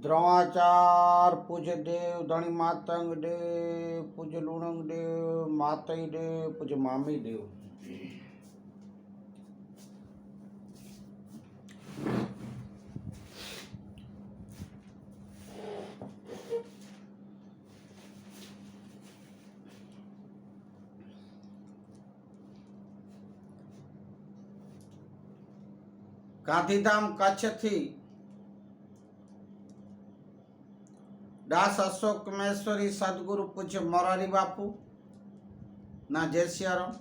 द्रोणाचार्य पूज्य देव धनी मातंग देव पूज्य लुणंग देव मातई देव पूज्य मामी देव। गांधीधाम कच्छ थी दास अशोक महेश्वरी सदगुरु पूज्य मोरारी बापू ना जय सियाराम।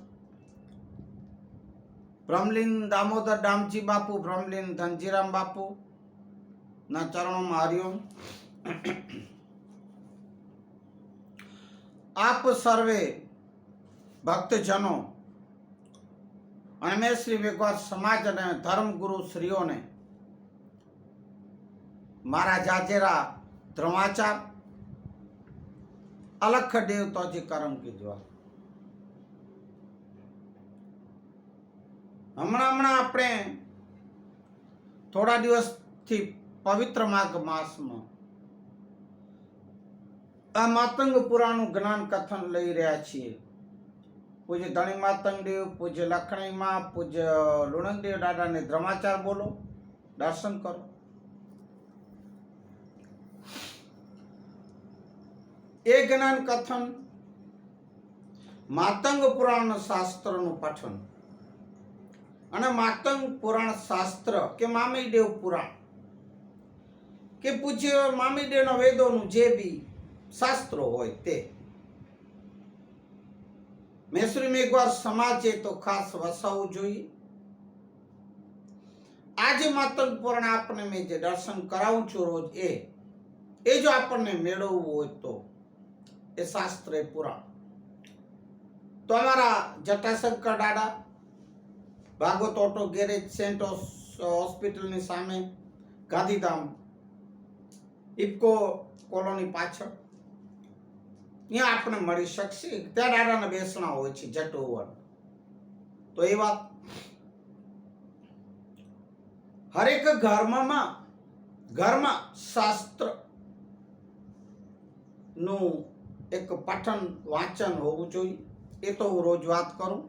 ब्रह्मलीन दामोदर दामजी बापू ब्रह्मलीन धनजीराम बापू ना चरणों में हरिओम। आप सर्वे भक्तजनों અને શ્રી વેગવાર સમાજ અને ધર્મગુરુ શ્રીઓને મારા જાજેરા ધ્રવાચાર અલખ દેવતાજી કરમ કીધું। હમણાં આપણે થોડા દિવસથી પવિત્ર માઘ માસમાં આ માતંગ પુરાણનું જ્ઞાન કથન લઈ રહ્યા છીએ। पूज्य धनी मातंग देव पूज्य लखणी माँ पूज्य लुणंग देव दादा ने धर्माचार बोलो दर्शन करो। एक ज्ञान कथन मातंग पुराण शास्त्र नु पठन अने मातंग पुराण शास्त्र के मामी देव पुराण के पूज्य मामी देव ना वेदों नु जे भी शास्त्रो होय ते મહેશ્વરી મેઘવાર સમાજે તો ખાસ વસાવવું જોઈએ। આજે માતંગ પુરાણ આપણને મેં જે દર્શન કરાવું છું રોજ એ જો આપણને મેળવવું હોય તો એ શાસ્ત્ર એ પુરાણ તો અમારા જટાશંકર દાદા ભાગવત ઓટો ગેરેજ સેન્ટ હોસ્પિટલની સામે ગાંધીધામ ઇફકો કોલોની પાછળ ત્યાં આપણે મળી શકશે। ત્યાં દાદાના બેસણા હોય છે જટોવર। તો એ વાત હરેક ઘરમાં શાસ્ત્ર નું એક પઠન વાંચન હોવું જોઈએ। એ તો હું રોજ વાત કરું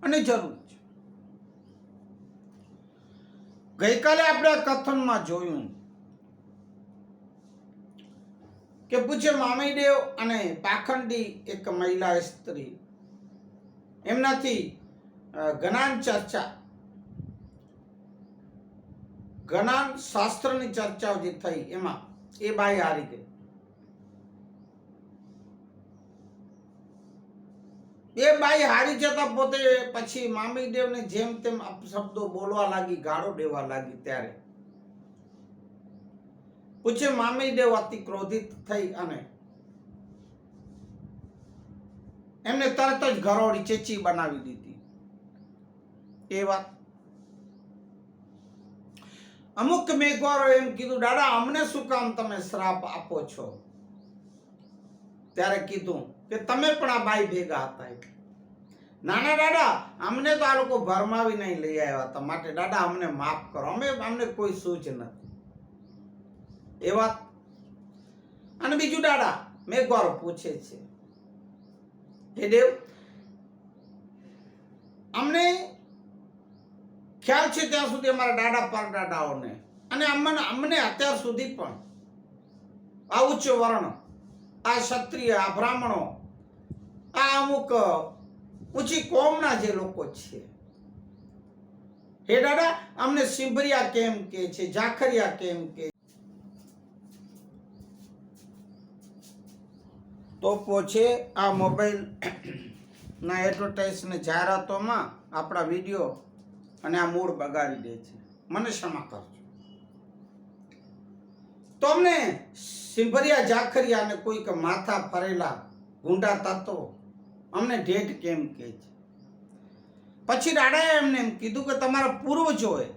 અને જરૂર છે। ગઈકાલે આપણે કથનમાં જોયું કે પૂજ્ય મામીદેવ અને પાખંડી એક મહિલા સ્ત્રી એમનાથી જ્ઞાન ચર્ચા જ્ઞાન શાસ્ત્રની ચર્ચાઓ જે થઈ એમાં એ બાઈ હારી ગઈ। એ બાઈ હારી જતા પોતે પછી મામીદેવને જેમ તેમ અપશબ્દો બોલવા લાગી ગાળો દેવા લાગી ત્યારે પૂછે મામીદેવ અતિ ક્રોધિત થઈ અને એમને તરત જ ઘરોડી ચેચી બનાવી દીધી। એ વાત અમુક મેઘવારો એમ કીધું દાદા અમને શું કામ તમે શ્રાપ આપો છો? ત્યારે કીધું કે તમે પણ આ બાઈ ભેગા હતા એટલે નાના દાદા અમને તો આ લોકો ભરમાવી નહીં લઈ આવ્યા હતા માટે દાદા અમને માફ કરો અમને કોઈ સૂઝ નથી। એ વાત અને બીજું દાદા મેઘવારો પૂછે છે હે દેવ અમને ખ્યાલ છે ત્યાં સુધી અમારા દાદા પરદાદાઓને અને અમને અત્યાર સુધી પણ આ ઉચ્ચ વર્ણ આ ક્ષત્રિય આ બ્રાહ્મણો આ અમુક ઊંચી કોમના જે લોકો છે હે દાદા અમને સિંભરિયા કેમ કે છે જાખરિયા કેમ કે તો પોછે આ મોબાઈલ ના એડવર્ટાઇઝ ને જાહેરાતોમાં આપણા વિડીયો અને આ મૂડ બગાડી દે છે મને ક્ષમા કરજો। તો અમને સિંભરિયા જાખરિયા અને કોઈક માથા ફરેલા ગુંડા તત્વો અમને ઢેટ કેમ કે છે? પછી દાદાએ એમને એમ કીધું કે તમારા પૂર્વજોએ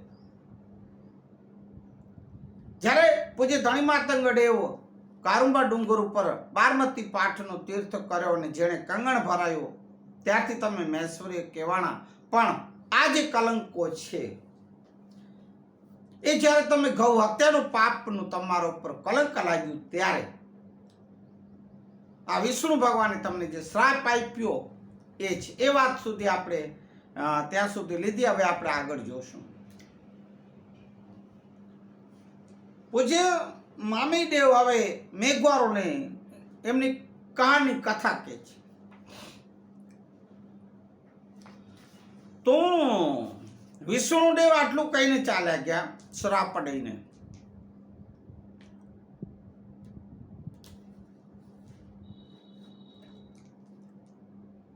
જ્યારે પૂજ્ય ધણી માતંગ દેવ કારુંબા ડુંગર ઉપર બારમતી પાઠનો તીર્થ કર્યો અને જેણે કંગણ ભરાયો ત્યારથી તમે મહેશ્વરી કહેવાના પણ આ જે કલંકો છે એ જ્યારે તમે ગૌ હત્યાનું પાપનું તમારા ઉપર કલંક લાગ્યું ત્યારે આ વિષ્ણુ ભગવાને તમને જે શ્રાપ આપ્યો એ છે. એ વાત સુધી આપણે ત્યાં સુધી લીધી. હવે આપણે આગળ જોશું. પૂજ્ય મામીદેવ હવે મેઘવારોને એમની કહાની કથા કહે છે. તો વિષ્ણુદેવ આટલું કહીને ચાલ્યા ગયા શ્રાપ દઈને.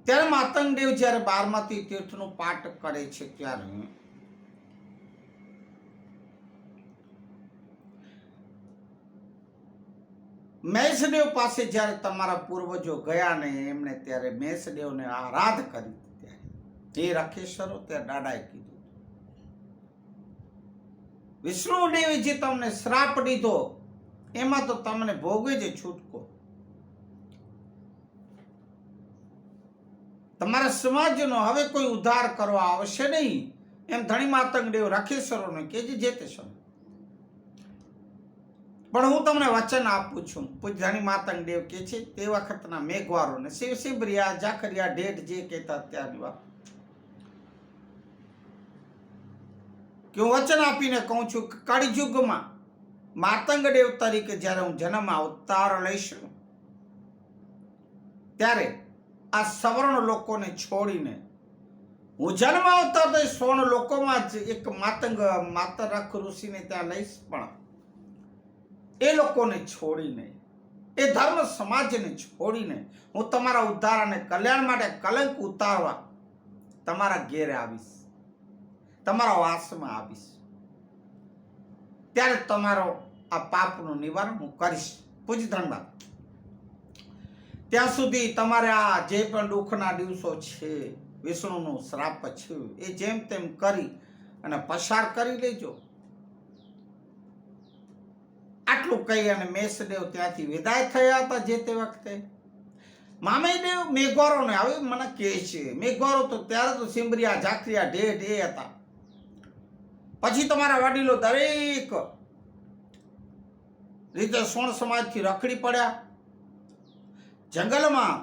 ત્યારે માતંગદેવ જ્યારે બારમાતી તીર્થનો પાઠ કરે છે ત્યારે મેષદેવ પાસે જ્યારે તમારા પૂર્વજો ગયા ને એમણે ત્યારે મેષદેવને આરાધ કરી. ત્યારે એ રખેશ્વરો ત્યારે દાદાએ કીધું, વિષ્ણુદેવે જે તમને શ્રાપ દીધો એમાં તો તમને ભોગે જ છૂટકો. તમારા સમાજનો હવે કોઈ ઉદ્ધાર કરવા આવશે નહીં એમ ધણી માતંગદેવ રખેશ્વરોને કહેજે જે તે સમય. પણ હું તમને વચન આપું છું. પૂજ્ય ધણી માતંગદેવ કે છે તે વખતના મેઘવારોને શિવરિયા જાખરિયા ઢેઢ જે કહેતા ત્યારની વાત કે હું વચન આપીને કહું છું કે કળિયુગમાં માતંગદેવ તરીકે જ્યારે હું જન્મ અવતાર લઈશું ત્યારે આ સવર્ણ લોકોને છોડીને હું જન્મ અવતાર તો સવર્ણ લોકોમાં જ એક માતરખ ઋષિને ત્યાં લઈશ. પણ એ લોકોને છોડીને એ ધર્મ સમાજને છોડીને હું તમારા ઉદ્ધાર અને કલ્યાણ માટે કલંક ઉતારવા તમારા ઘેરે આવીશ, તમારા વાસમાં આવીશ. ત્યારે તમારો આ પાપનું નિવારણ હું કરીશ. પૂજ્ય ધનબાદ, ત્યાં સુધી તમારે આ જે પણ દુઃખના દિવસો છે, વિષ્ણુનો શ્રાપ છે, એ જેમ તેમ કરી અને પસાર કરી લેજો. આટલું કહી અને મેષદેવ ત્યાંથી વિદાય થયા હતા. જે તે વખતે મામેદેવ મેઘવારોને હવે મને કહે છે, મેઘવારો તો ત્યારે તો સિમરિયા જાખરિયા ઢેઢ એ હતા. પછી તમારા વડીલો દરેક રીતે સોણ સમાજથી રખડી પડ્યા. જંગલમાં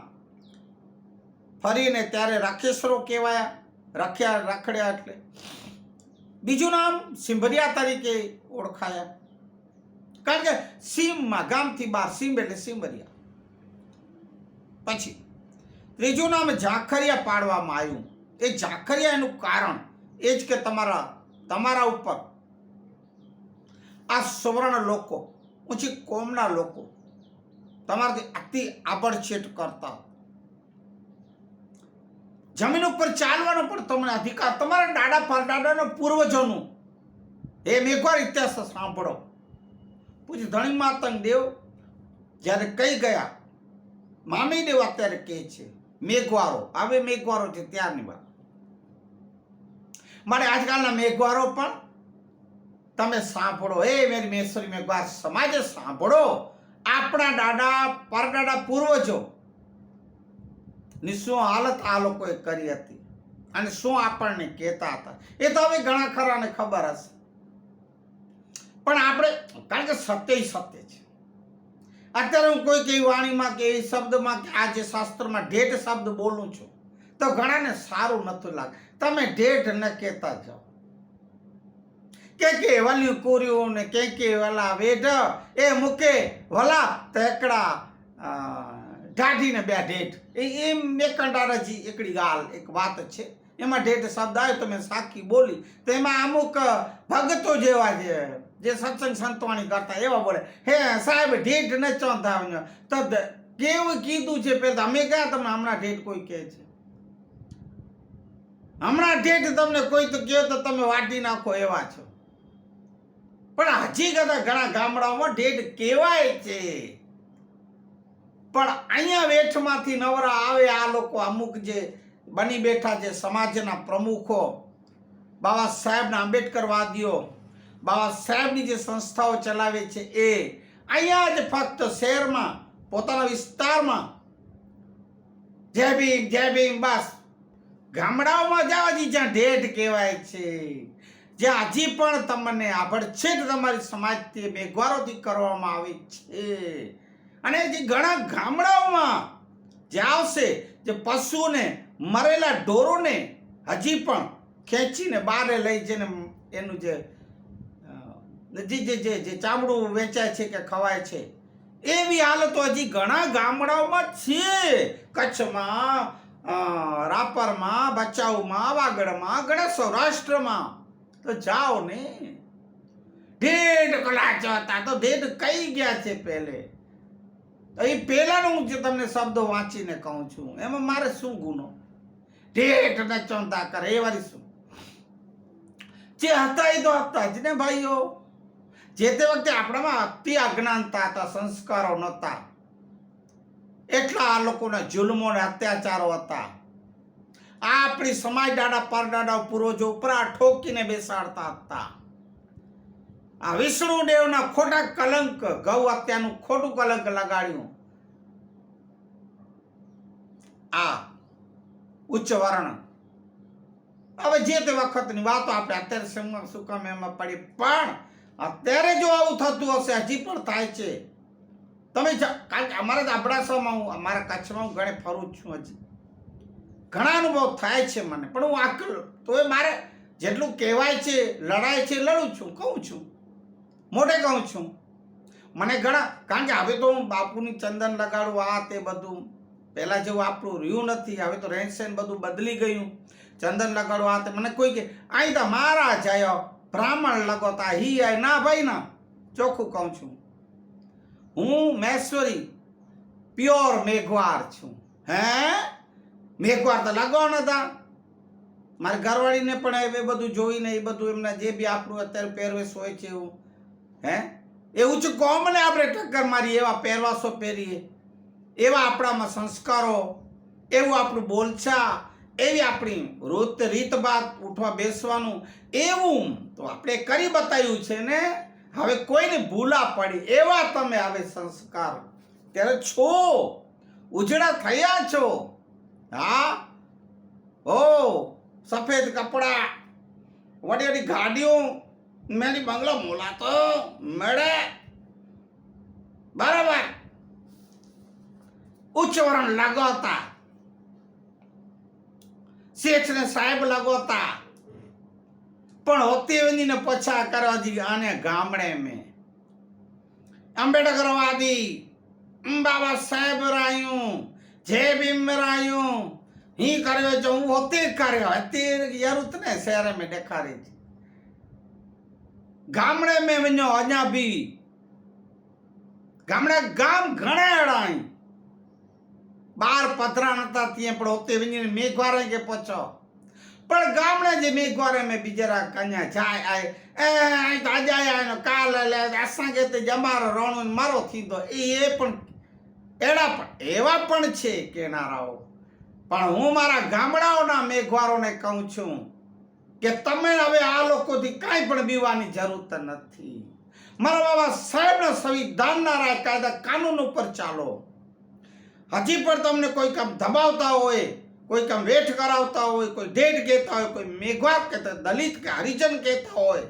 ફરીને ત્યારે રાક્ષેશ્વરો કહેવાયા. રખડ્યા એટલે બીજું નામ સિંભરિયા તરીકે ઓળખાયા. કારણ કે સીમમાં ગામથી બહાર સીમ એટલે સિંભરિયા. પછી ત્રીજું નામ જાખરિયા પાડવામાં આવ્યું. એ જાખરિયા એનું કારણ એ જ કે તમારા ઉપર આ સવર્ણ લોકો, ઊંચી કોમના લોકો તમારાથી અતિ આબડછેટ કરતા. જમીન ઉપર ચાલવાનો પણ તમને અધિકાર તમારા દાદા પરદાદાનો પૂર્વજોનું. એ મેઘવાર ઇતિહાસ સાંભળો. પૂજ્ય ધણી માતંગદેવ જ્યારે કહી ગયા, મામીદેવ અત્યારે કહે છે મેઘવારો. હવે મેઘવારો છે ત્યારની વાત. મારે આજકાલના મેઘવારો પણ તમે સાંભળો. એ મેરી મેશ્વરી મેઘવાર સમાજે સાંભળો. આપણા દાદા પરદાદા પૂર્વજો ની શું હાલત આ લોકોએ કરી હતી અને શું આપણને કહેતા હતા એ તો હવે ઘણા ખરાને ખબર હશે. પણ આપણે કારણ કે સત્ય સત્ય છે. અત્યારે હું કોઈ કઈ વાણીમાં કે એ શબ્દમાં કે આ જે શાસ્ત્રમાં ઢેઢ શબ્દ બોલું છું તો ઘણાને સારું નથી લાગે. તમે ઢેઢ ન કહેતા જાઓ. કે વલ્યું કુર્યું ને કે વલા વેઢ એ મૂકે વલા તેકડા ઢાઢીને બે ઢેઢ. એમ મેકંડારાજી એકડી ગાલ એક વાત છે. એમાં ઢેઢ શબ્દ આવ્યો તો મેં સાખી બોલી તો એમાં અમુક ભગતો જેવા જે સત્સંગ સંતવાણી કરતા એવા બોલે, હે સાહેબ ઢેઢ ન ચોંધાવ્યો તો કેવું કીધું છે પેલા અમે ક્યાં તમને હમણાં ઢેઢ કોઈ કહે છે? હમણાં ઢેઢ તમને કોઈ તો કહો તો તમે વાટી નાખો એવા છો. પણ હજી ઘણા ગામડાઓમાં ઢેઢ કહેવાય છે. પણ અહીંયા વેઠમાંથી નવરા આવે આ લોકો, અમુક જે બની બેઠા છે સમાજના પ્રમુખો, બાબા સાહેબના આંબેડકરવાદીઓ, બાબા સાહેબની જે સંસ્થાઓ ચલાવે છે એ અહીંયા જ ફક્ત શહેરમાં પોતાના વિસ્તારમાં જય ભીમ બસ. ગામડાઓમાં જવાથી જ્યાં ઢેઢ કહેવાય છે, જે હજી પણ તમને આભડછેદ તમારી સમાજથી મેઘવારોથી કરવામાં આવે છે. અને જે ઘણા ગામડાઓમાં જે આવશે, જે પશુને, મરેલા ઢોરોને હજી પણ ખેંચીને બહાર લઈ જઈને એનું જે ચામડું વેચાય છે કે ખવાય છે, એવી હાલતો હજી ઘણા ગામડાઓમાં છે. કચ્છમાં, રાપરમાં, ભચાઉમાં, વાગડમાં, ઘણા સૌરાષ્ટ્રમાં તો જાઓ ને. 1.5 કલાક હતા તો 1.5 કઈ ગયા છે પહેલે. એ પહેલાનું હું જે તમને શબ્દો વાંચીને કહું છું, એમાં મારે શું ગુનો? 1.5 ને ચોંતા કરે એ વાળી શું? જે હતા એ તો હતા જ ને ભાઈઓ. જે તે વખતે આપણામાં અતિ અજ્ઞાનતા હતા, સંસ્કારો નહોતા, એટલા આ લોકોના જુલ્મો ને અત્યાચારો હતા. આપણી સમાજ દાડા પરદાડા પૂર્વજો ઉપરા ઠોકીને બેસાડતા હતા. આ વિષ્ણુદેવના ખોટા કલંક, ગૌ હત્યાનું ખોટું કલંક લગાડ્યું. આ ઉચ્ચ વર્ણ. હવે જે તે વખતની વાતો આપણે અત્યારે શું કામ એમાં પડી, પણ અત્યારે જો આવું થતું હશે, હજી પણ થાય છે. તમે કારણ કે અમારા અબડાસામાં, હું અમારા કચ્છમાં હું ઘણે ફરું છું, હજી ઘણા અનુભવ થાય છે મને. પણ હું આકલ તો એ મારે જેટલું કહેવાય છે, લડાય છે, લડું છું, કહું છું, મોઢે કહું છું. મને ઘણા, કારણ કે હવે તો હું બાપુની ચંદન લગાડું, આ તે બધું પહેલા જેવું આપણું રહ્યું નથી. હવે તો રહેન સહેન બધું બદલી ગયું. ચંદન લગાડું આ તે મને કોઈ કે અહીં તો મારા જાય બ્રાહ્મણ લગોતા હી આય ના ભાઈ ના. ચોખ્ખું કહું છું, હું મહેશ્વરી પ્યોર મેઘવાર છું. હે મેઘવાર તો લગાવ નતા. મારી ઘરવાળીને પણ એ બધું જોઈને, એ બધું એમના જે બી આપણું અત્યારે પહેરવેશ હોય છે એવું, એવું છે કોમને આપણે ટક્કર મારીએ, એવા પહેરવાશો પહેરીએ, એવા આપણામાં સંસ્કારો, એવું આપણું બોલછા, એવી આપણી રીતભાત, ઉઠવા બેસવાનું, એવું તો આપણે કરી બતાવ્યું છે ને. હવે કોઈને ભૂલા પડી એવા તમે હવે સંસ્કાર ત્યારે છો, ઉજળા થયા છો. હા, ઓ સફેદ કપડા, વડી વડી ગાડીઓ, મેરી બંગલો મોલા તો મળે બરાબર. ઉચ્ચ વર્ણ લગાવતા, શેઠ ને સાહેબ લગાવતા, પણ હોતી ને પછા કરવા દી. આને ગામડે में अंबेडकरवादी, बाबा साहेब रायूं, जय भीम रायूं, ही કર્યો જો હું હોતે કર્યો હતી યાર ને શહેર में દેખાડી. ગામડે में वञो अञा बि ગામડે ગામ ઘણા અડાઈ બાર પથરા નતા ત્યાં, પણ હોતે વञીને મેઘવારે કે પહોંચો. પણ ગામડે જે મેઘવારે में બીજરા કન્યા જાય આય એ તાજા આયનો કાલ લે અસાંગે તે જમારો રણો મારો થીધો. એ પણ એડા પણ એવા પણ છે કેનારાઓ. પણ હું મારા ગામડાઓના મેઘવારોને કહું છું કે તમે હવે આ લોકોથી કાંઈ પણ બીવાની જરૂર નથી. મારા બાબા સાહેબના સંવિધાનના કાયદા કાનૂન ઉપર ચાલો. હજી પણ તમને કોઈ કામ દબાવતા હોય, કોઈ કામ વેઠ કરાવતા હોય, કોઈ ઢેઢ કહેતા હોય, કોઈ મેઘવાર કહેતા, દલિત કે હરિજન કહેતા હોય,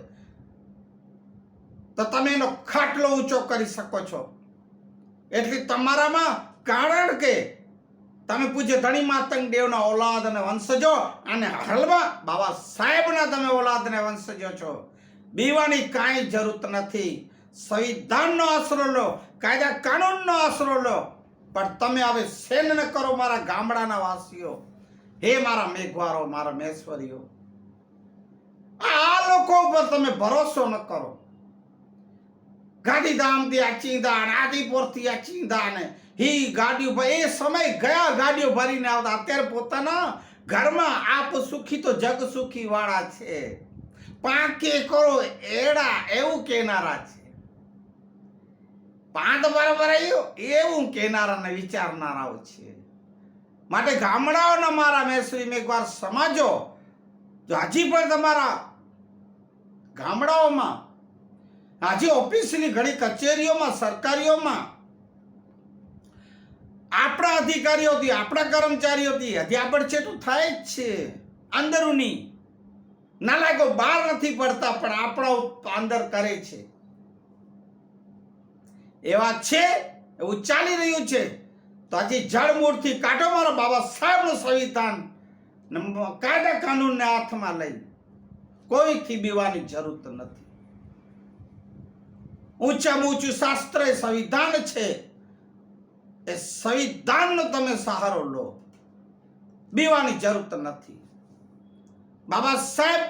તો તમે એનો ખાટલો ઊંચો કરી શકો છો. એટલે તમારામાં, કારણ કે તમે પૂજ્ય ધણી માતંગ દેવના ઓલાદ અને વંશજો, અને હલવા બાબા સાહેબના તમે ઓલાદ અને વંશજો છો. બીવાની કાંઈ જરૂર નથી. સંવિધાનનો આશરો લો, કાયદા કાનૂનનો આશરો લો. પણ તમે હવે સેન ન કરો મારા ગામડાના વાસીઓ. હે મારા મેઘવારો, મારા મહેશ્વરીઓ, આ લોકો ઉપર તમે ભરોસો ન કરો. ગાંધીધામથી આ ચીંધા, આદિપુરથી આ ચીંધા ને હી ગાડીઓ, એ સમય ગયા ગાડીઓ ભરીને આવતા. અત્યારે પોતાના ઘરમાં આપ સુખી તો જગ સુખી વાળા છે. પાંકે કરો એડા એવું કહેનારા છે. પાંચ બરાબર એવું કહેનારા ને વિચારનારાઓ છે. માટે ગામડાઓના મારા મહેશ્વરી મેઘવાર સમાજો, જો હજી પણ તમારા ગામડાઓમાં, હજી ઓફિસની ઘણી કચેરીઓમાં, સરકારીઓમાં આપણા અધિકારીઓથી, આપણા કર્મચારીઓથી હજી આબડછેટું થાય જ છે અંદરૂની. નાલાયકો બહાર નથી પડતા પણ આપણા અંદર કરે છે. એવા છે, એવું ચાલી રહ્યું છે. તો આજે જળમૂળથી કાઢો મારા બાબા સાહેબનું સંવિધાન, કાયદા કાનૂનને હાથમાં લઈ કોઈથી બીવાની જરૂર નથી. ઊંચામાં ઊંચું શાસ્ત્ર એ સંવિધાન છે. એ સંવિધાનનો તમે સહારો લો, બીવાની જરૂર નથી. બાબા સાહેબ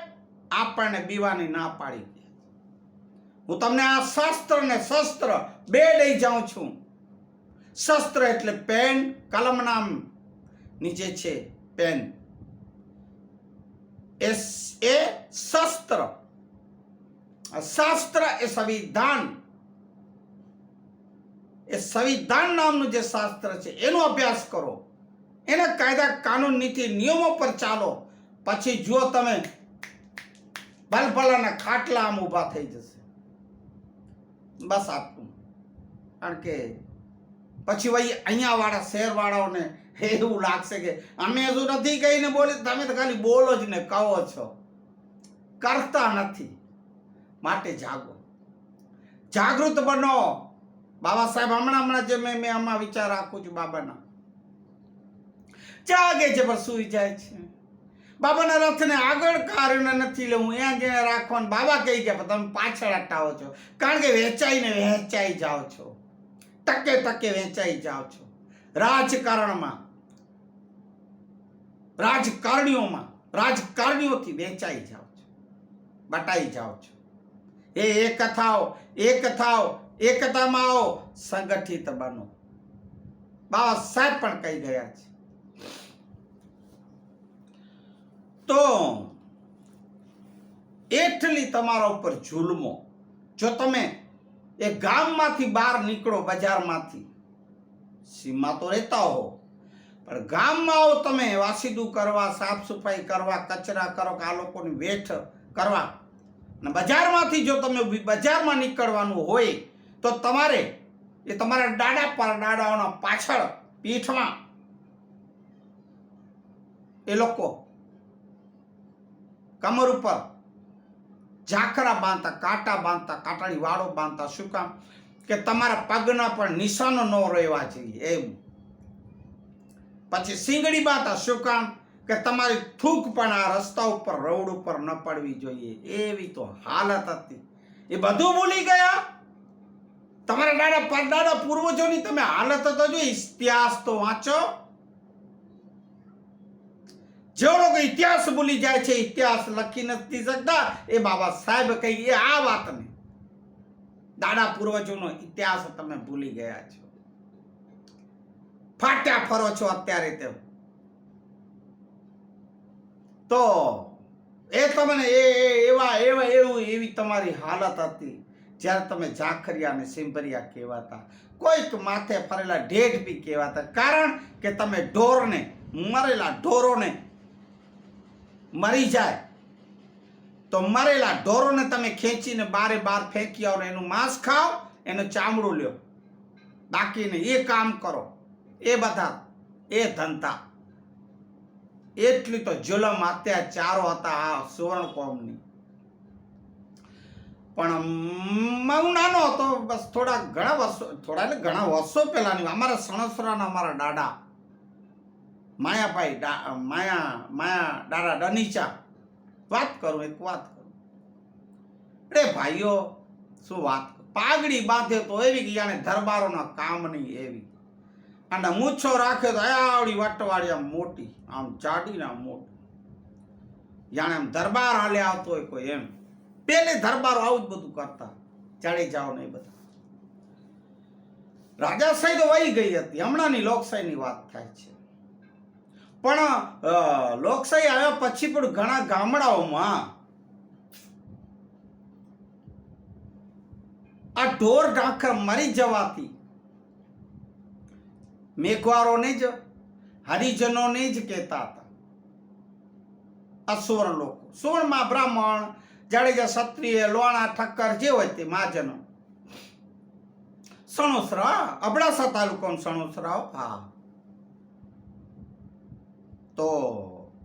આપણને બીવાની ના પાડી દે. હું તમને આ શાસ્ત્ર ને શસ્ત્ર બે લઈ જાઉં છું. શસ્ત્ર એટલે પેન, કલમ નામ નીચે છે પેન, એ શસ્ત્ર. શાસ્ત્ર એ સંવિધાન, એ સંવિધાન નામનું જે શાસ્ત્ર છે એનો અભ્યાસ કરો, એના કાયદા કાનૂન નીતિ નિયમો પર ચાલો. પછી જુઓ તમે ભલભલાના ખાટલા આમ ઊભા થઈ જશે. બસ આટલું. કારણ કે પછી વહી અહીંયા વાળા શહેર વાળાઓને એવું લાગશે કે અમે હજુ નથી કહીને બોલી, તમે તો ખાલી બોલો જ ને કહો છો, કરતા નથી. માટે જાગો, જાગૃત બનો. બાબા સાહેબ હમણાં જે મેં આમાં વિચાર રાખું છું, બાબાના જાગે છે પણ સુઈ જાય છે. બાબાના રથને આગળ કારણે નથી લેવું, ત્યાં જઈને રાખવાનું. બાબા કહી ગયા પણ તમે પાછળ હટાવો છો, કારણ કે વહેંચાઈ જાઓ છો, ટકે વહેંચાઈ જાઓ છો. રાજકારણમાં, રાજકારણીઓથી વહેંચાઈ જાઓ છો, બટાઈ જાઓ છો. એક થાઓ, એકતામાં આવો, સંગઠિત બનો. બાબા સાહેબ પણ કહી ગયા છે. તો એટલી તમારા ઉપર જુલ્મો. જો તમે એ ગામમાંથી બહાર નીકળો, બજારમાંથી, સીમા તો રહેતા હો, પણ ગામમાં આવો તમે વાસીદું કરવા, સાફ સફાઈ કરવા, કચરા કરો, કે આ લોકોની વેઠ કરવા, અને બજારમાંથી જો તમે બજારમાં નીકળવાનું હોય તો તમારે એ તમારા દાદાઓના પાછળ પીઠમાં એ લોકો કમર ઉપર ઝાખરા બાંધતા, કાંટા બાંધતા, કાંટાળી વાળો બાંધતા. શું કામ? કે તમારા પગના પણ નિશાનો ન રહેવા જોઈએ એમ. પછી સિંગડી બાંધતા. શું કામ? કે તમારી થૂક પણ આ રસ્તા ઉપર, રોડ ઉપર ન પડવી જોઈએ. એવી તો હાલત હતી. એ બધું ભૂલી ગયા. તમારા પરદાદા પૂર્વજોની તમે હાલત તો જો, ઇતિહાસ તો વાંચો. જે લોકો ઇતિહાસ ભૂલી જાય છે, ઇતિહાસ લખી નથી શકતા, એ બાબા સાહેબ કહી આ વાતને, દાદા પૂર્વજોનો ઇતિહાસ તમે ભૂલી ગયા છો. ફાટ્યા ફરો છો અત્યારે તેમ. તો એ તમને એવી તમારી હાલત હતી જ્યારે તમે ઝાખરિયા અને સિંભરિયા કહેવાતા. કોઈક માથે ફરેલા ઢેઢ બી કહેવાતા. કારણ કે તમે ઢોરને, મરેલા ઢોરોને, મરી જાય તો મરેલા ઢોરોને તમે ખેંચીને બહાર ફેંકી આવો, એનું માંસ ખાઓ, એનું ચામડું લ્યો, બાકીને એ કામ કરો. એ બધા એ ધંધા. એટલી તો જુલમ અત્યાચારો હતા આ સુવર્ણ કોમની. પણ હું નાનો હતો, બસ ઘણા વર્ષો પહેલાની. અમારા સણસરાના અમારા દાદા માયાભાઈ, માયા દાદા ડનીચા, વાત કરું. અરે ભાઈઓ, શું વાત. પાઘડી બાંધે તો એવી કે જાણે દરબારોના કામ નહીં એવી. અને મૂછો રાખે તો આવડી વટવાળી, આમ મોટી, આમ જાડી ને આમ મોટી, જાણે આમ દરબાર હાલે આવતો હોય કોઈ એમ. પેલે દરબારો આવું જ બધું કરતા, ચડી જાઓ ને એ બધા. રાજાશાહી તો વહી ગઈ હતી, હમણાંની લોકશાહીની વાત થાય છે. પણ લોકશાહી આવ્યા પછી પણ ઘણા ગામડાઓમાં આ ઢોર ઢાંખર મરી જવાથી મેઘવારોને જ, હરિજનોને જ કહેતા હતા અસુવર્ણ લોકો. સુવર્ણમાં બ્રાહ્મણ, જાડેજા, ક્ષત્રિય, લોણા, ઠક્કર જે હોય તે મહાજનો. સણોસરા, અબડાસા તાલુકાનો સણોસરા. હા, તો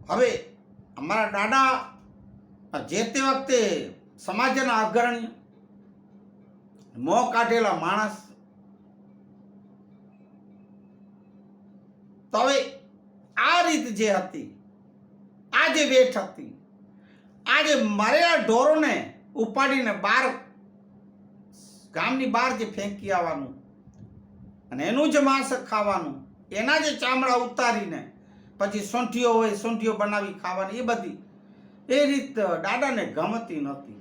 હવે અમારા દાદા જે તે વખતે સમાજના અગ્રણી મોં કાઢેલા માણસ. તો હવે આ રીત જે હતી, આ જે વેઠ હતી, આ જે મરેલા ઢોરોને ઉપાડીને બહાર ગામની બહાર જે ફેંકી આવવાનું અને એનું જ માંસ ખાવાનું, એના જે ચામડા ઉતારીને પછી સોંઠીઓ હોય સોંઠીઓ બનાવી ખાવાની, એ બધી એ રીત દાદાને ગમતી નહોતી.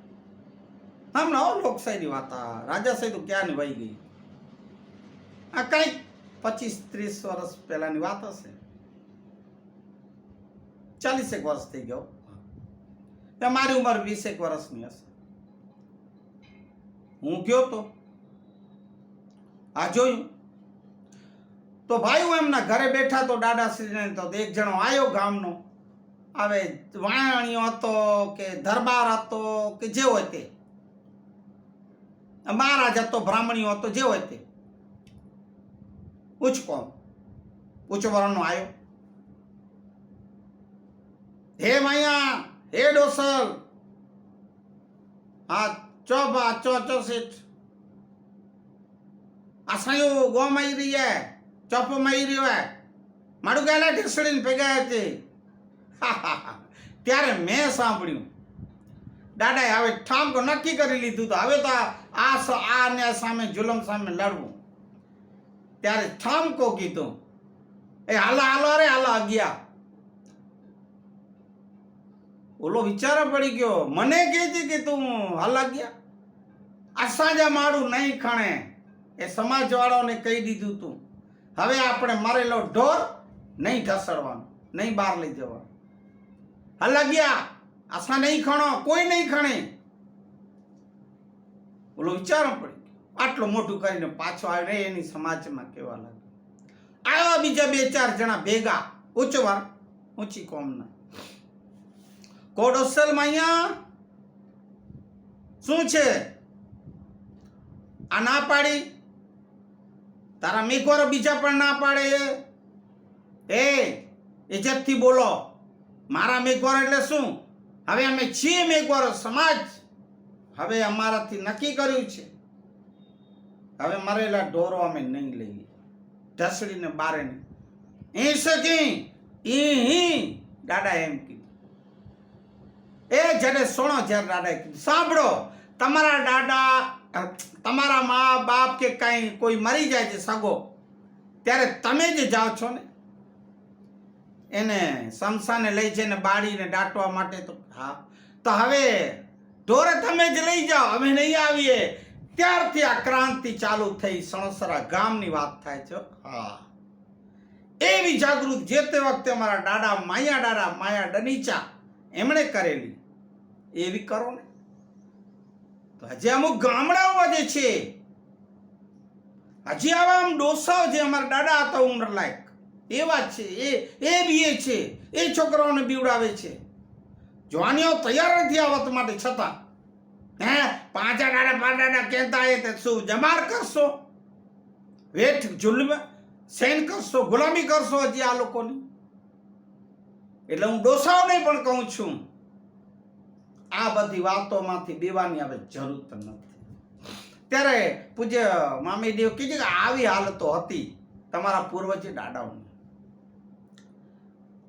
હમણાં લોકશાહીની વાત, રાજાશાહી તો ક્યાંની વહી ગઈ. આ કંઈક 25-30 વર્ષ પહેલાની વાત હશે, 40 વર્ષ થઈ ગયો. મારી ઉંમર 20 વર્ષની હશે. હું ગયો તો આ જોયું તો ભાઈ, હું એમના ઘરે બેઠા તો દાદાશ્રીને તો એક જણો આવ્યો ગામનો. હવે વાણિયો હતો કે દરબાર હતો કે જે હોય તે, મહારાજ હતો, બ્રાહ્મણીઓ હતો, જે હોય તે, ઉચ્ચ વર્ણનો આવ્યો. હે માયા, હે ડોસલ, આ ચો શેઠ, આ સાયો ગોમાં આવી રહી હે, ચોપમાં આવી રહ્યો હે, મારું ગયેલા ઢીસડીને ભેગા હતી. ત્યારે મેં સાંભળ્યું દાદાએ હવે ઠામકો નક્કી કરી લીધું તો હવે તો આ ન્યાય સામે, જુલમ સામે લડવું. ત્યારે ઠામકો કીધું, એ હાલો રે હાલો ગયા. ઓલો વિચારા પડી ગયો, મને કહેતી કે તું હાલા ગયા. અસાજા મારું નહીં ખણે, એ સમાજ વાળાઓને કહી દીધું તું. હવે આપણે મરેલો ઢોર નહીં ઢસડવાનું, નહીં બહાર લઈ જવાનું. હાલા ગયા, આશા નહીં ખણો, કોઈ નહીં ખણે. ઓલો વિચારવા પડી ગયો. આટલું મોટું કરીને પાછો આવે એની સમાજમાં કેવા લાગે. આવ્યા બીજા 2-4 જણા ભેગા, ઊંચી કોમના. કોડોસલ માયા શું છે? આ ના પાડી, તારા મેઘવારો બીજા પણ ના પાડે. એ ઇજ્જતથી બોલો. મારા મેઘવારો એટલે શું? હવે અમે છીએ મેઘવારો સમાજ. હવે અમારાથી નક્કી કર્યું છે, હવે મરેલા ઢોરો અમે નહીં લઈએ, ઢસડીને બારે નહીં. એ સકી દાદા એમ કીધું. એ જ્યારે સોણો જ્યારે દાદાએ કીધું, સાંભળો, તમારા દાદા, તમારા મા બાપ કે કઈ કોઈ મરી જાય છે સગો, ત્યારે તમે જે જાઓ છો ને એને શમશાને લઈ જઈને બાળીને દાટવા માટે, તો હા, તો હવે ઢોરે તમે જ લઈ જાઓ, અમે નહીં આવીએ. ત્યારથી આ ક્રાંતિ ચાલુ થઈ. સણસરા ગામની વાત થાય છે. હા, એવી જાગૃત જે તે વખતે અમારા દાદા માયા ડનીચા એમણે કરેલી, એવી કરો ને તો હજી અમુક ગામડાઓમાં જે છે, હજી આવા આમ ડોસાઓ જે અમારા દાદા હતા ઉંમર લાયક એવા છે, એ બી છે, એ છોકરાઓને બીવડાવે છે. જવાનીઓ તૈયાર નથી આવત માટે, છતાં હે 5 દાડા કહેતા એ તે શું જમાર કરશો? વેઠ જુલ્મ સૈન કરશો, ગુલામી કરશો હજી આ લોકોની. એટલે હું ડોસાઓને પણ કહું છું, આ બધી વાતોમાંથી બેવાની હવે જરૂર નથી. ત્યારે પૂજ્ય મામીદેવ કીધું કે આવી હાલતો હતી તમારા પૂર્વજ દાદાઓની.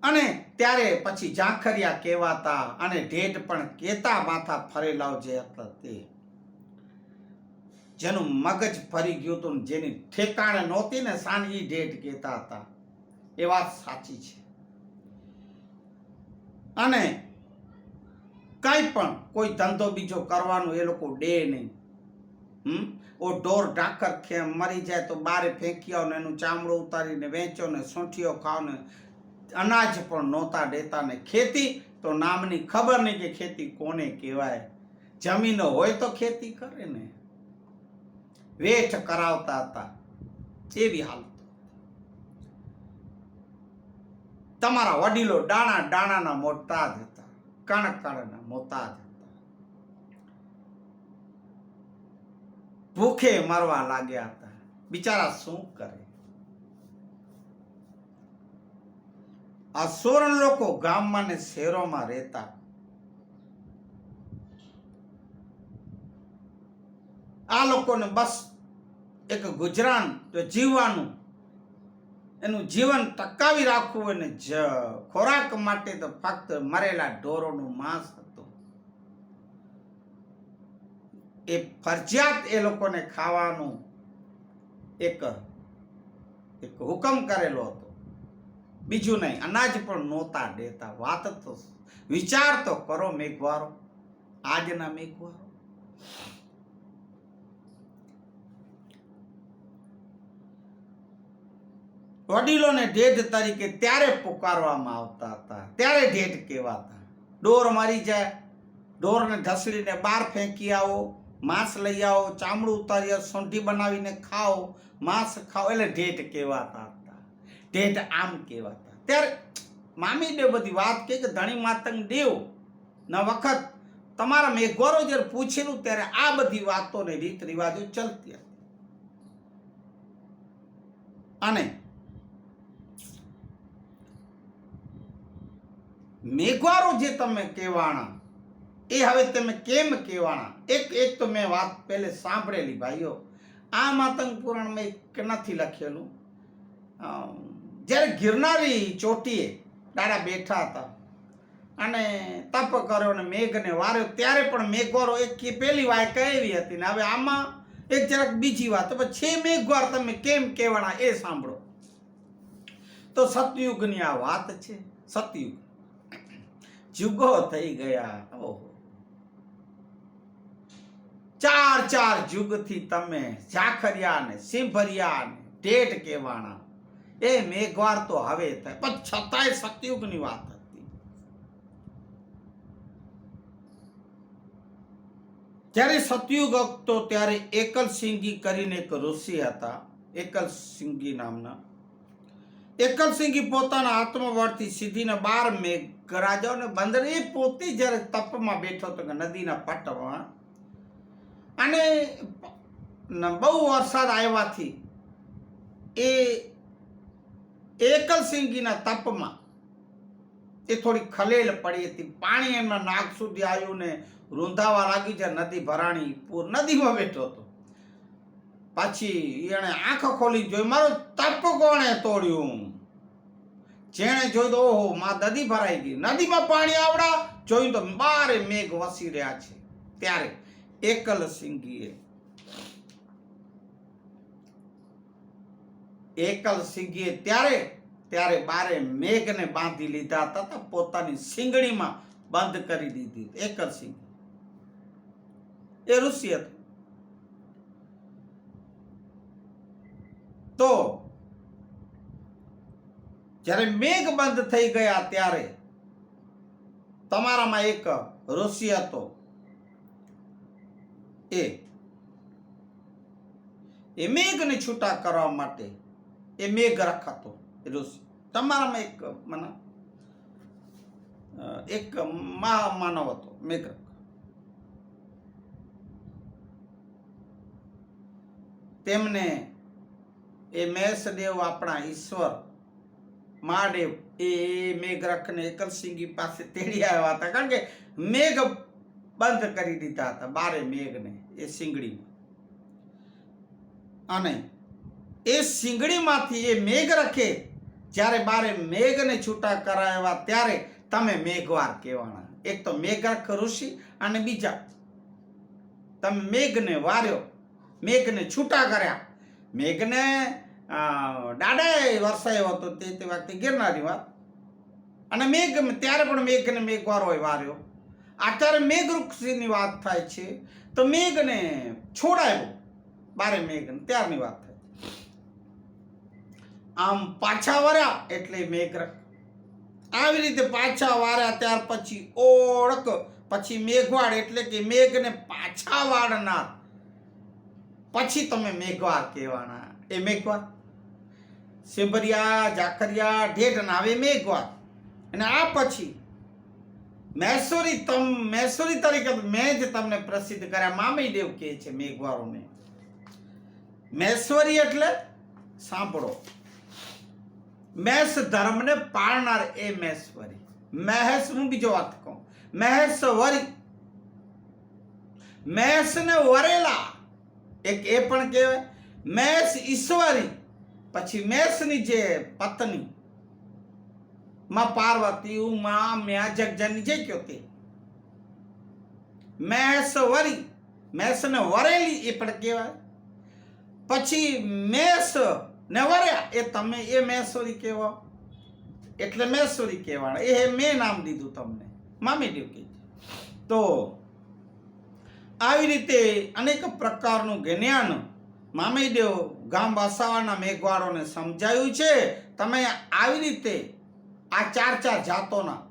અને ત્યારે પછી ઝાંખરિયા કહેવાતા અને ઢેઢ પણ કેતા માથા ફરેલાઓ જે હતા તે, જેનું મગજ ફરી ગયું હતું, જેની ઠેકાણે નહોતી ને સાની ઢેઢ કહેતા હતા. એ વાત સાચી છે. અને કઈ પણ કોઈ ધંધો બીજો કરવાનો એ લોકો ડે નહીં. ઓ ઢોર ઢાંકર મરી જાય તો બારે ફેંકી આવો ને એનું ચામડું ઉતારીને વેચો ને સોંઠીઓ ખાઓ ને, અનાજ પણ નહોતા દેતા ને. ખેતી તો નામની ખબર નહીં કે ખેતી કોને કહેવાય. જમીનો હોય તો ખેતી કરે ને, વેઠ કરાવતા હતા. એવી હાલત. તમારા વડીલો દાણાના મોટા જ હતા, કણકણના મોટા જ હતા. ભૂખે મરવા લાગ્યા હતા. બિચારા શું કરે? આ સોરણ લોકો ગામમાં ને શહેરોમાં રહેતા, આ લોકોને બસ એક ગુજરાન જીવવાનું, એનું જીવન ટકાવી રાખવું અને ખોરાક માટે તો ફક્ત મરેલા ઢોરોનું માંસ હતું. એ ફરજિયાત એ લોકોને ખાવાનું એક હુકમ કરેલો હતો, બીજું નહીં. અનાજ પણ નહોતા દેતા. વાત તો વિચાર તો કરો મેઘવારો, આજના મેઘવારો. વડીલોને ઢેઢ તરીકે ત્યારે પુકારવામાં આવતા હતા, ત્યારે ઢેઢ કહેવાતા. ઢોર મરી જાય, ઢોરને ઢસડીને બહાર ફેંકી આવો, માંસ લઈ આવો, ચામડું ઉતારી સોંઢી બનાવીને ખાઓ, માંસ ખાઓ, એટલે ઢેઢ કહેવાતા હતા. ઢેઢ આમ કહેવાતા. ત્યારે મામી દેવ બધી વાત કહે કે ધણી માતંગ દેવ ના વખત તમારા મેઘવારો જ્યારે પૂછેલું ત્યારે આ બધી વાતો ને રીત રિવાજો ચલતી હતી. અને મેઘવારો જે તમે કહેવાના એ હવે તમે કેમ કહેવાના? એક તો મેં વાત પહેલે સાંભળેલી ભાઈઓ, આ માતંગ પુરાણમાં એક નથી લખેલું. જ્યારે ગિરનારી ચોટીએ દાદા બેઠા હતા અને તપ કર્યો અને મેઘને વાર્યો, ત્યારે પણ મેઘવારો એક પેલી વાત કહેવી હતી ને હવે આમાં એક જરાક બીજી વાત. તો છે મેઘવાર તમે કેમ કહેવાના એ સાંભળો. તો સતયુગની આ વાત છે. સતયુગ જુગો થઈ ગયા. ઓહો, 4 જુગથી તમે ઝાખરિયા ને સિંભરિયા ને ઢેઢ કહેવાના. એ મેઘવાર તો હવે થાય, પણ છતાંય સતયુગની વાત હતી. જ્યારે સતયુગ હતો ત્યારે એકલસિંગી કરીને એક ઋષિ હતા, એકલસિંગી નામના. એકલસિંગી પોતાના આત્મબળથી સીધીને 12 મેઘરાજાઓને બંદર, એ પોતે જ્યારે તપમાં બેઠો હતો કે નદીના પટમાં, અને બહુ વરસાદ આવ્યાથી એ એકલસિંગીના તપમાં એ થોડી ખલેલ પડી હતી. પાણી એમના નાક સુધી આવ્યું ને રૂંધાવા લાગ્યું. છે નદી ભરાણી પૂર, નદીમાં બેઠો હતો. પછી એને આંખો ખોલી જોઈ, મારો તપ કોણે તોડ્યું? જેણે જોયું તો ઓહો, માં નદી ભરાઈ ગઈ, નદીમાં પાણી આવડા. જોયું તો 12 મેઘ વસી રહ્યા છે. ત્યારે એકલસિંગીએ ત્યારે 12 મેઘને બાંધી લીધા હતા, પોતાની સિંગડીમાં બંધ કરી દીધી. એકલસિંગી એ ઋષિ હતું. તો જ્યારે મેઘ બંધ થઈ ગયા ત્યારે તમારામાં એક ઋષિ હતો, એ મેઘને છૂટા કરવા માટે એ મેઘ રખાતો ઋષિ. તમારામાં એક મહામાનવ હતો મેઘ. તેમને એ મેષદેવ આપણા ઈશ્વર મહાદેવ એ મેઘરખને એકલસિંગી પાસે તેડી આવ્યા હતા, કારણ કે મેઘ બંધ કરી દીધા હતા 12 મેઘને એ સિંગડીમાં. અને એ સિંગડીમાંથી એ મેઘ રખે જ્યારે 12 મેઘને છૂટા કરાવ્યા ત્યારે તમે મેઘવાર કહેવાના. એક તો મેઘરખ ઋષિ, અને બીજા તમે મેઘને વાર્યો, મેઘને છૂટા કર્યા. મેઘને દાડાએ વરસાયો હતો તે વખતે ગિરનારી વાત, અને મેઘ ત્યારે પણ મેઘને મેઘવારો વાર્યો. અત્યારે મેઘ વૃક્ષની વાત થાય છે તો મેઘને છોડાયો 12 મેઘને, ત્યારની વાત થાય. આમ પાછા વર્યા એટલે મેઘરખ. આવી રીતે પાછા વાર્યા ત્યાર પછી ઓળખ, પછી મેઘવાડ એટલે કે મેઘને પાછા વાળનાર. પછી તમે મેઘવાર કહેવાના. એ મેઘવાર સિંભરિયા, ઝાખરિયા, ઢેઢ ના આવે મેઘવાર. અને આ પછી મહેશ્વરી તરીકે મેં જ તમને પ્રસિદ્ધ કર્યા. મામી દેવ કહે છે મેઘવારોને. મહેશ્વરી એટલે સાંભળો, મહેશ ધર્મને પાળનાર એ મહેશ્વરી. મહેશ, હું બીજો વાત કહું, મહેશ્વરી, મહેશને વરેલા એક એ પણ કહેવાય. મેષ ઈશ્વરી, પછી મેષની જે પત્ની માં પાર્વતી ઉમા મ્યા જગજનની જે કયો તે મેષ વરી, મેષને વરેલી એ પણ કહેવાય. પછી મેષ ને વર્યા એ તમે એ મેશ્વરી કહેવો, એટલે મેશ્વરી કહેવાના. એ મેં નામ દીધું તમને, મામીદેવ કહે. તો આવી રીતે અનેક પ્રકારનું જ્ઞાન મામીદેવ ગામ વસાવાના મેઘવાળોને સમજાયું છે. તમે આવી રીતે આ ચાર જાતોના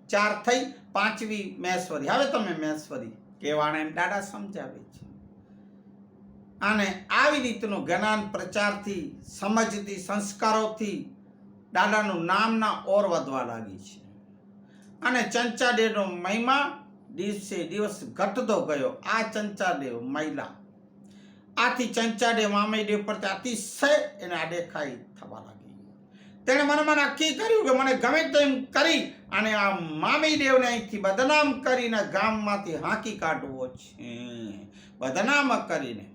ચાર થઈ, પાંચમી મેશ્વરી. હવે તમે મેશ્વરી કહેવાના એમ દાદા સમજાવે છે. અને આવી રીતનું જ્ઞાન પ્રચારથી, સમજથી, સંસ્કારોથી દાદાનું નામના ઓર વધવા લાગી છે. અને ચંચાદેવનો મહિમા દિવસે દિવસ ઘટતો ગયો. આ ચંચાદેવ મહિલા, આથી ચંચાદેવ મામીદેવ પ્રત્યે અતિશય એને આદેખાઈ થવા લાગી. તેણે મનમાં નક્કી કર્યું કે મને ગમે તેમ કરી અને આ મામીદેવને અહીંથી બદનામ કરીને ગામમાંથી હાંકી કાઢવો છે. બદનામ કરીને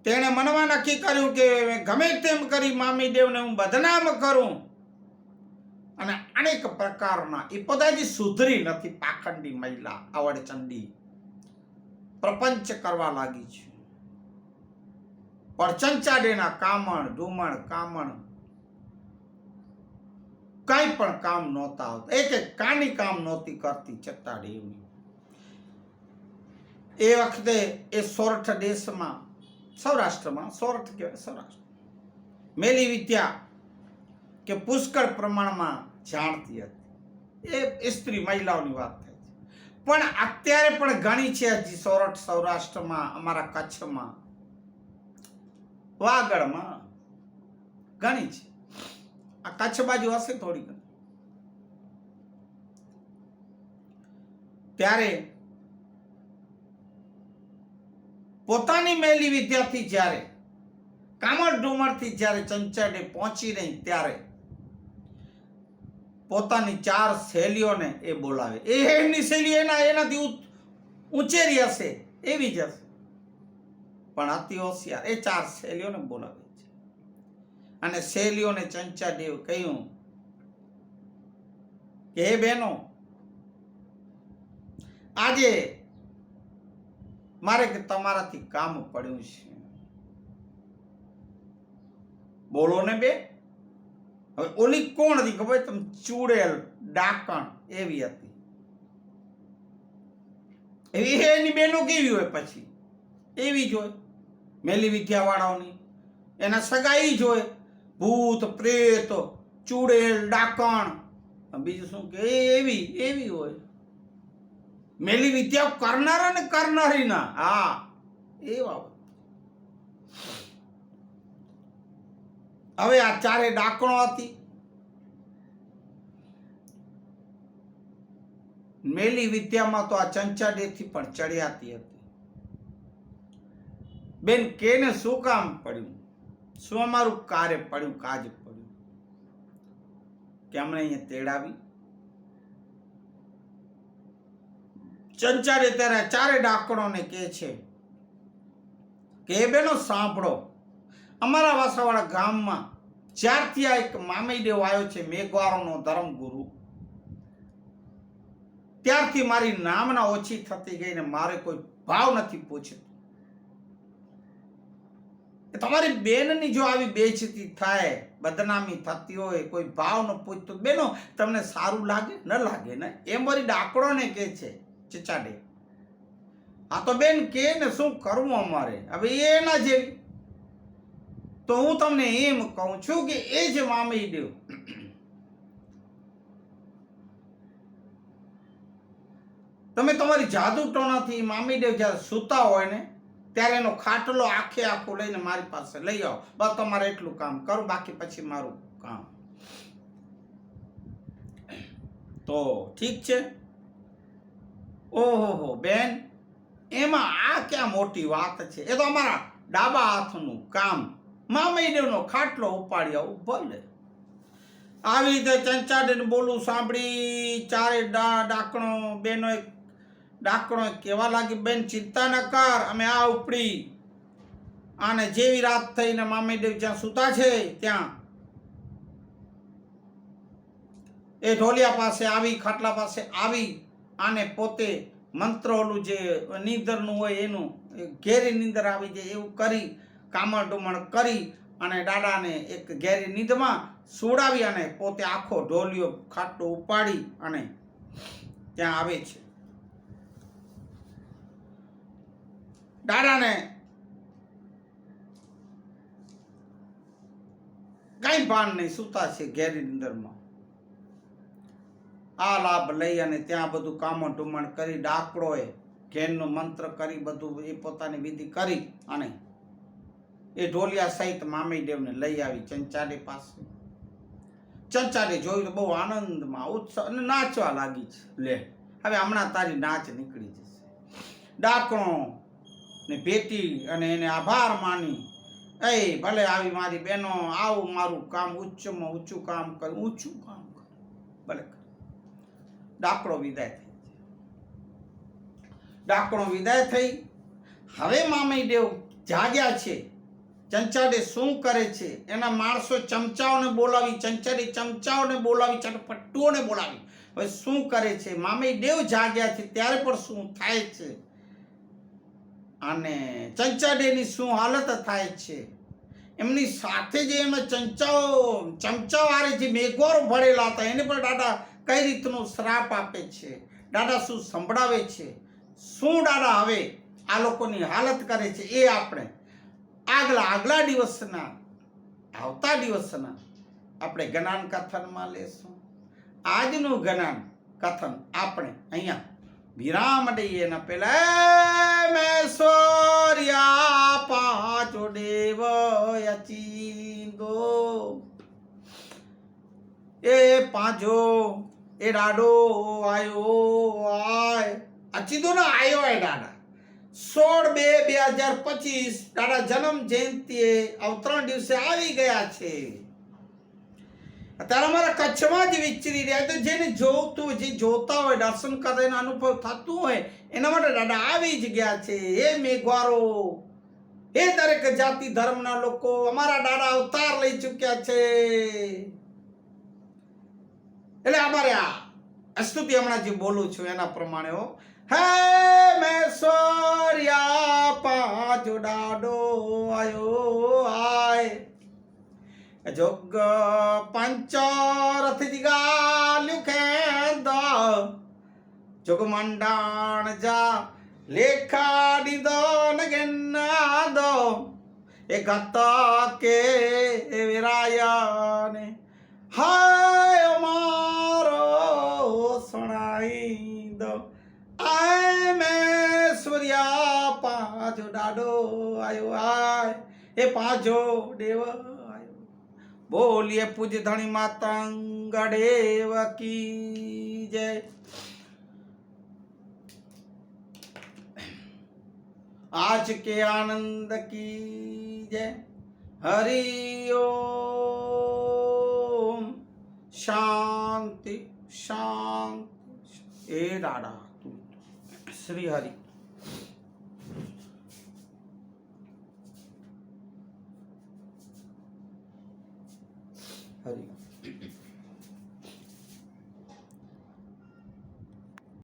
તેણે મનમાં નક્કી કર્યું કે ગમે તેમ કરી મામીદેવને હું બદનામ કરું. અને અનેક પ્રકારના એ પોતાજી સુધરી નથી. પાખંડી મહિલા, આવડચંડી પ્રપંચ કરવા લાગી છે. પણ ચંચાદેના કામણ ધૂમણ કામણ કઈ પણ કામ નહોતા આવતા. એક કાની કામ નહોતી કરતી ચંચાદેવની. એ વખતે એ સોરઠ દેશમાં, સૌરાષ્ટ્રમાં, સોરઠ કહેવાય સૌરાષ્ટ્ર, મેલી વિદ્યા કે પુષ્કળ પ્રમાણમાં જાણતી હતી. એ સ્ત્રી મહિલાઓની વાત થાય છે. પણ અત્યારે પણ ઘણી છે હજી સોરઠ સૌરાષ્ટ્રમાં, અમારા કચ્છમાં, વાગડમાં ઘણી છે. આ કચ્છ બાજુ હશે થોડી ઘણી. ત્યારે પોતાની મેલી વિદ્યાથી જ્યારે કામળ ડુમરથી જ્યારે ચંચાડે પહોંચી રહી ત્યારે પોતાની ચાર શૈલીઓને એ બોલાવે. એ એમની શૈલી એનાથી ઊંચેરી હશે એવી જ હશે, પણ અતિ હોશિયાર. એ ચાર શૈલીઓને બોલાવે છે. અને શૈલીઓને ચંચાદેવ કહ્યું કે હે બહેનો, આજે મારે કે તમારાથી કામ પડ્યું છે, બોલો ને બે. હવે ઓલી કોણ હતી ખબર? તમે ચૂડેલ ડાકણ એવી હતી. એની બેનો કેવી હોય? પછી એવી જ હોય, મેલી વિદ્યા વાળાઓની. એના સગાઈ જ હોય, ભૂત પ્રેત ચૂડેલ ડાકણ, બીજું શું કે એવી હોય. મેલી વિદ્યા કરનારા ને કરનારી ના, હા એવા હોય. હવે આ ચારે ડાકણો હતી. મેલી વિદ્યામાં તો આ ચંચાદેવથી પણ ચડિયાતી હતી. બેન કેને શું કામ પડ્યું? શું અમારું કાર્ય પડ્યું, કાજ પડ્યું કે અમને અહીંયા તેડાવી? ચંચાડે ત્યારે ચારે ડાકણોને કહે છે કે એ બેનો સાંભળો, અમારા વાસાવાળા ગામમાં જ્યારથી આ એક મામીદેવ આવ્યો છે, મેઘવારોનો ધર્મગુરુ, ત્યારથી મારી નામના ઓછી થતી ગઈ ને મારે કોઈ ભાવ નથી પૂછતું. તમારી બેનની જો આવી બેઇજ્જતી થાય, બદનામી થતી હોય, કોઈ ભાવ ન પૂછતું, બેનો તમને સારું લાગે ન લાગે ને? એમ મારી ડાકણોને કહે છે ચંચાડે. આ તો બેન કે ને શું કરવું અમારે? હવે એના જેવી. તો હું તમને એમ કહું છું કે એ જ મામીદેવ તમે તમારી જાદુ ટોણાથી મામીદેવ જ્યારે સૂતા હોય ને ત્યારે એનો ખાટલો આખો લઈને મારી પાસે લઈ આવો. બસ તમારે એટલું કામ કરું, બાકી પછી મારું કામ. તો ઠીક છે. ઓહો બેન, એમાં આ ક્યાં મોટી વાત છે? એ તો અમારા ડાબા હાથનું કામ. મામીદેવનો ખાટલો ઉપાડી આવું ભલે. આવી રીતે ચંચાડે બોલું સાંભળી ચારે ડાકણો બેનો ડાકણો કેવા લાગી, બેન ચિંતા ન કર, અમે આ ઉપડી. અને જેવી રાત થઈને મામીદેવ જ્યાં સૂતા છે ત્યાં એ ઢોલિયા પાસે આવી, ખાટલા પાસે આવી અને પોતે મંત્ર ઓલું જે નીંદરનું હોય એનું ઘેરી નીંદર આવી જાય એવું કરી કામળ ડુમણ કરી અને દાદાને એક ઘેરી નીંદમાં સુડાવી અને પોતે આખો ઢોલિયો ખાટલો ઉપાડી અને ત્યાં આવે છે. દાદાને કઈ ભાન નહીં, સૂતા છે ઘેરી નીંદરમાં. આ લાભ લઈ અને ત્યાં બધું કામો ઢુમણ કરી ડાકડોએ ઘેરનો મંત્ર કરી બધું એ પોતાની વિધિ કરી અને એ ઢોલિયા સહિત મામીદેવને લઈ આવી ચંચાડી પાસે. ચંચાડી જોઈને બહુ આનંદમાં ઉત્સાહ અને નાચવા લાગી છે. લે હવે હમણાં તારી નાચ નીકળી જશે. ડાકણો ને ભેટી અને એને આભાર માની, એ ભલે આવી મારી બહેનો, આવું મારું કામ ઊંચું કામ કર, ભલે. ડાકણો વિદાય થઈ. ડાકણો વિદાય થઈ. હવે મામીદેવ જાગ્યા છે. ચંચાડે શું કરે છે? એના માણસો ચમચાઓને બોલાવી, ચંચાડે ચમચાઓને બોલાવી, ચટપટ્ટુઓને બોલાવી હવે શું કરે છે? મામીદેવ જાગ્યા છે ત્યારે પણ શું થાય છે અને ચંચાડેની શું હાલત થાય છે? એમની સાથે જે એમાં ચમચાઓ આરે જે મેઘવારો ભરેલા હતા એને પણ દાદા કઈ રીતનું શ્રાપ આપે છે, દાદા શું સંભળાવે છે, શું દાદા હવે આ લોકોની હાલત કરે છે, એ આપણે આગલા દિવસના આવતા દિવસના આપણે જ્ઞાન કથનમાં લેશું. આજનું જ્ઞાન કથન આપણે અહીંયા વિરામ દઈએ એના પહેલા મેશ્વર્યા પાંચો દેવ યચીંદો, એ પાંચો એ દાડો આયો આય અચીદો ને આયો આય દાડા 16/2/2025 દાદા જન્મ જયંતિએ અવતરણ દિવસે આવી ગયા છે. અત્યારે અમારા કચ્છમાં જ વિચરી રહ્યા, તો જેને જોતું જે જોતા હોય દર્શન કરે એનો અનુભવ થતું હોય એના માટે દાદા આવી જ ગયા છે. હે મેઘવારો, હે દરેક જાતિ ધર્મના લોકો, અમારા દાદા અવતાર લઈ ચૂક્યા છે. એટલે અમારે આ સ્તુતિ હમણાં જે બોલું છું એના પ્રમાણે હો. હે મેશ્વર્યા પાંચો દાડો આયો આય, જોગ પંચરથ દિગાલ્યું ખેદ, જોગ મંડાણ જા લેખા દીધો ને ગેન્નાદ, એ ગત કે વિરાયને હાય અમારો સણાઈ દો. આય મેશ્વર્યા પાંચો દાડો આયો આય, એ પાંચો દેવ આયો. બોલીએ પૂજ ધણી માતંગ દેવ કી જય. आज के आनंद की जय. हरि ओम. शांति शांति. ए दादा श्री हरि. हरि